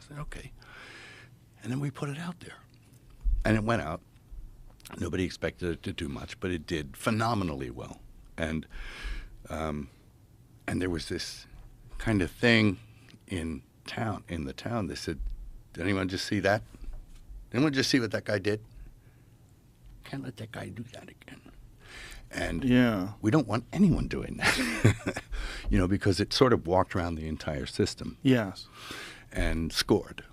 said, okay. And then we put it out there. And it went out. Nobody expected it to do much, but it did phenomenally well. And there was this kind of thing in the town. They said, did anyone just see that? Anyone just see what that guy did? Can't let that guy do that again. And we don't want anyone doing that, because it sort of walked around the entire system. Yes. And scored.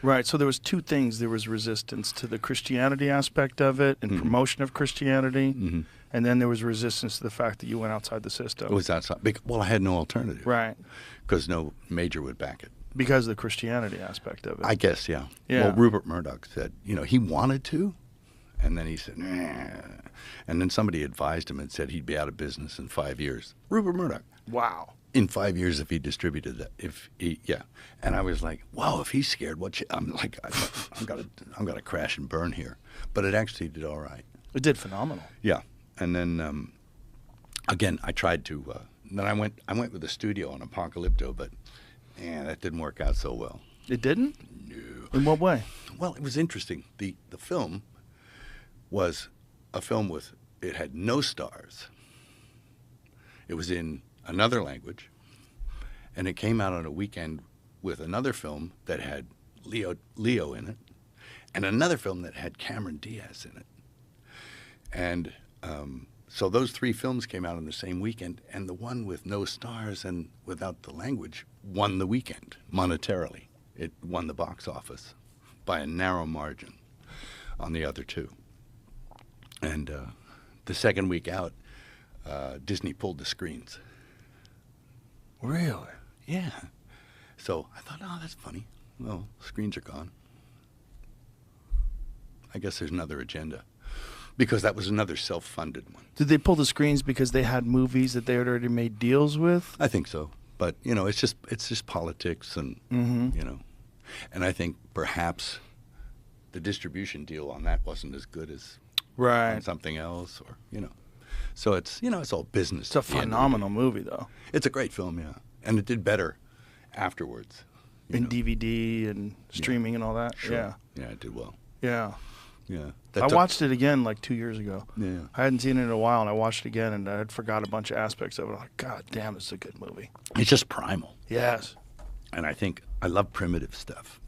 Right. So there was two things. There was resistance to the Christianity aspect of it and promotion of Christianity. Mm-hmm. And then there was resistance to the fact that you went outside the system. It was outside. Well, I had no alternative. Right. Because no major would back it. Because of the Christianity aspect of it. I guess, yeah. Well, Rupert Murdoch said, he wanted to. And then he said, nah. And then somebody advised him and said he'd be out of business in 5 years. Rupert Murdoch. Wow. In 5 years if he distributed that. And I was like, wow, if he's scared, I'm like, I'm gonna crash and burn here. But it actually did all right. It did phenomenal. Yeah. And then, again, I tried to, then I went with the studio on Apocalypto, but, that didn't work out so well. It didn't? No. In what way? Well, it was interesting. The film was a film it had no stars. It was in another language, and it came out on a weekend with another film that had Leo in it, and another film that had Cameron Diaz in it. And so those three films came out on the same weekend, and the one with no stars and without the language won the weekend monetarily. It won the box office by a narrow margin on the other two. And the second week out, Disney pulled the screens. Really? Yeah. So I thought, oh, that's funny. Well, screens are gone. I guess there's another agenda. Because that was another self-funded one. Did they pull the screens because they had movies that they had already made deals with? I think so. But, it's just politics and, And I think perhaps the distribution deal on that wasn't as good as on something else or, So it's, it's all business. It's a phenomenal movie, though. It's a great film, yeah. And it did better afterwards. In DVD and streaming and all that? Sure. Yeah. Yeah, it did well. Yeah. Yeah. I watched it again like 2 years ago. Yeah. I hadn't seen it in a while, and I watched it again, and I had forgot a bunch of aspects of it. I'm like, God damn, it's a good movie. It's just primal. Yes. And I love primitive stuff,